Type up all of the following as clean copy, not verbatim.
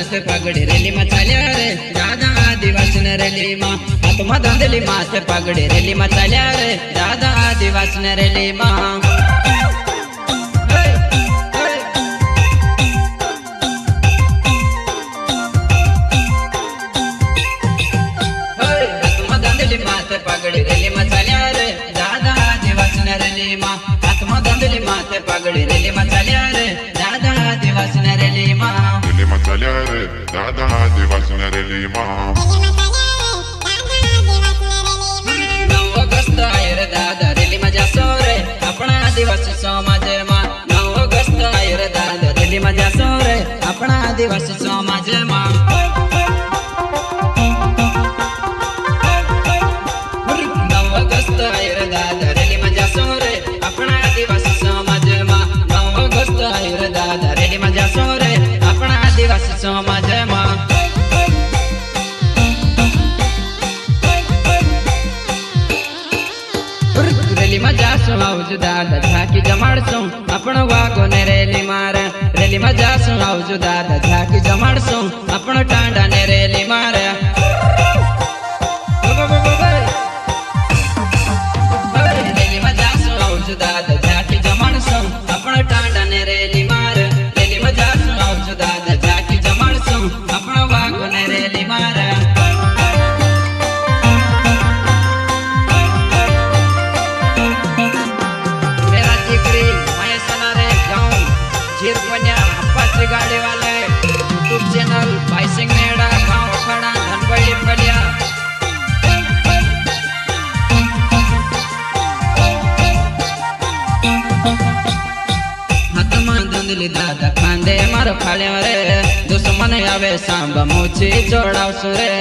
माथे पगड़ी रेली में चाल्या रे दादा आदिवासी ने रेली माँ आत्मा धंधली माथे पगड़ी रेली में चाल्या रे दादा आदिवासी ने रेली माँ पगड़ी रेली में चाल्या रे दादा आदिवासी ने रेली माँ आत्मा धंधली माथे पगड़ी रेली में चाल्या रे दादा आदिवासी ने रेली माँ रेली में चाल्या रे दादा आदिवासी ने रेली माँ 9 ऑगस्ट आए रे दादा रेली में जासो रे अपना आदिवासी समाज माँ 9 ऑगस्ट आए रे दादा रेली में जासो रे अपना आदिवासी समाज माँ 9 ऑगस्ट आए रे दादा रेली में जासो रे अपना आदिवासी समाज माँ 9 ऑगस्ट आए रे दादा रेली में जासो रे अपना आदिवासी समाज माँ रेली में जासो आवजो दादा झाकी जमाड़सो अपनो वागो ने रेली मारे रेली में जासो आवजो दादा झाकी जमाड़सो अपनो टांडा ने रेली मारे रेली में जासो आवजो दादा झाकी जमाड़सो अपनो टांडा ने रेली मारे रेली में जासो आवजो दादा झाकी जमाड़सो अपनो वागो ने रेली मारे गाड़ी वाले यूट्यूब चैनल भाई सिंह नेड़ा गाँव खड़ा धनबड़ी बलिया हाथमा धुंधली दादा खांदे मारो फाड़े रे दुश्मन आवे सांबा मूछी चोड़ावसु रे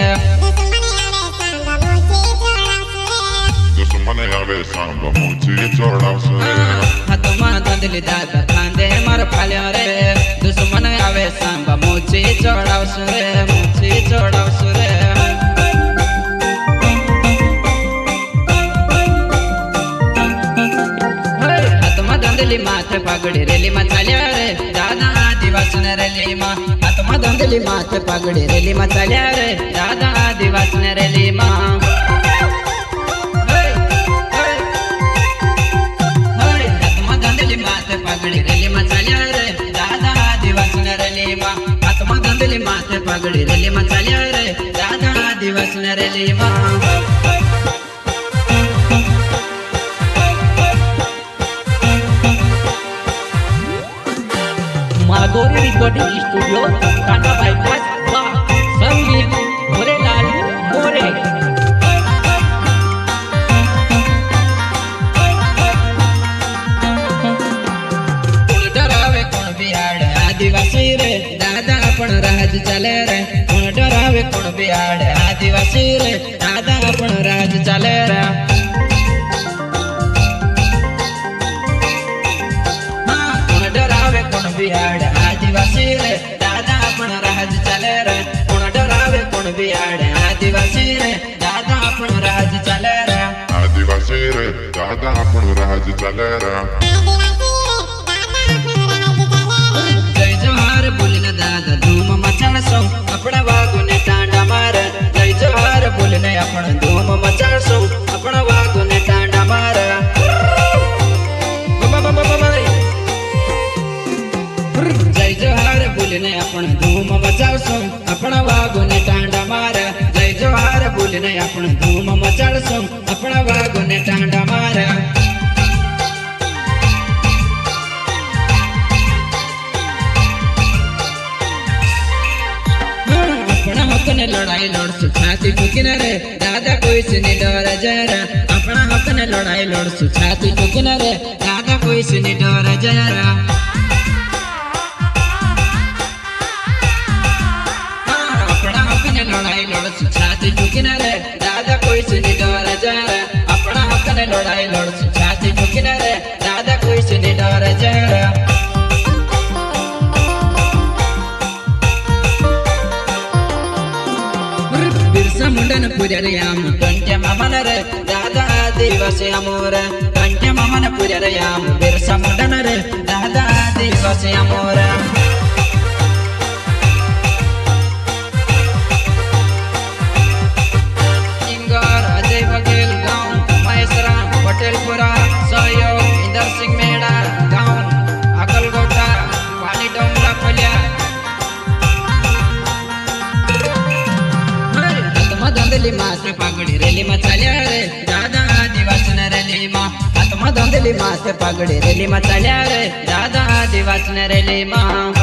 दुश्मन आवे सांबा मूछी चोड़ावसु रे हाथमा धुंधली दादा खांदे मारो फाड़े रे दुश्मन आवे सांबा मूछी चोड़ावसु रे मूछी चोड़ावसु रे हाथमा धंधली माथे पगड़ी रेली में चाल्या रे दादा आदिवासी ने रेली माँ हाथमा धंधली माथे पगड़ी रेली में चाल्या रे दादा आदिवासी ने रेली माँ हाथमा धंधली माथे पगड़ी रेली में चाल्या रे दादा आदिवासी ने रेली माँ आत्मा धंधली माथे पगड़ी रेली में चाल्या रे दादा आदिवासी ने रेली माँ माधोरी रिकॉर्डिंग स्टूडियो टाटा बाईपास संगीत भोरेलाल मोरे डरावे कौन बिहाड़ आदिवासी रे दादा अपन राज चले रे कौन डरावे कौन बिहाड़ आदिवासी रे दादा अपन राज चले रे कौन डरावे कौन बिहाड़ आदिवासी रे दादा अपन राज चले रे कौन डरावे कौन बिहाड़ आदिवासी रे दादा अपन राज चले रे आदिवासी रे दादा अपन राज चले रे जय जोहार बोलने दादा धूम मचाड़सो अपना वागो ने टांडा मारे जय जोहार बोलने अपना धूम मचाड़सो अपना वागो ने टांडा मारे जय जोहार बोलने अपना धूम मचाड़सो अपना वागो ने टांडा मारे जय जोहार बोलने अपना धूम मचाड़सो अपना वागो ने टांडा मारे अपने लड़ाई लड़सु छाती ठुकिन रे दादा कोई से नहीं डर जरा अपना अपने लड़ाई लड़सु छाती ठुकिन रे दादा कोई से नहीं डर जरा अपना अपने लड़ाई लड़सु छाती ठुकिन रे दादा कोई से नहीं डर जरा अपना अपने लड़ाई लड़सु छाती ठुकिन रे दादा कोई से नहीं डर जरा बिरसा मुंडन पुरयाम कंट्या मामन रे दादा आदिवासी अमोर कंट्या मामन पुरयाम बिरसा मुंडन रे दादा आदिवासी अमोर બાંધેલી માથે પાઘડી રેલીમાં ચાલ્યા રે દાદા આદિવાસીના રેલીમાં હાથમાં બાંધેલી માથે પાઘડી રેલીમાં ચાલ્યા રે દાદા આદિવાસીના રેલીમાં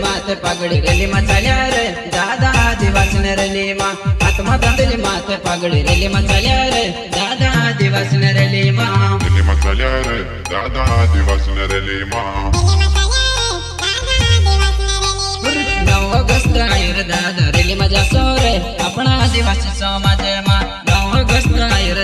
માથે પાઘડી રેલીમાં ચાલ્યા રે દાદા આદિવાસીને રેલીમાં હાથમાં બાંધેલી માથે પાઘડી રેલીમાં ચાલ્યા રે દાદા આદિવાસીને રેલીમાં રેલીમાં ચાલ્યા રે દાદા આદિવાસીના રેલીમાં 9 ઓગસ્ટ આયર દાદા રેલીમાં જાશો રે આપણા આદિવાસી સમાજમાં 9 ઓગસ્ટ આયર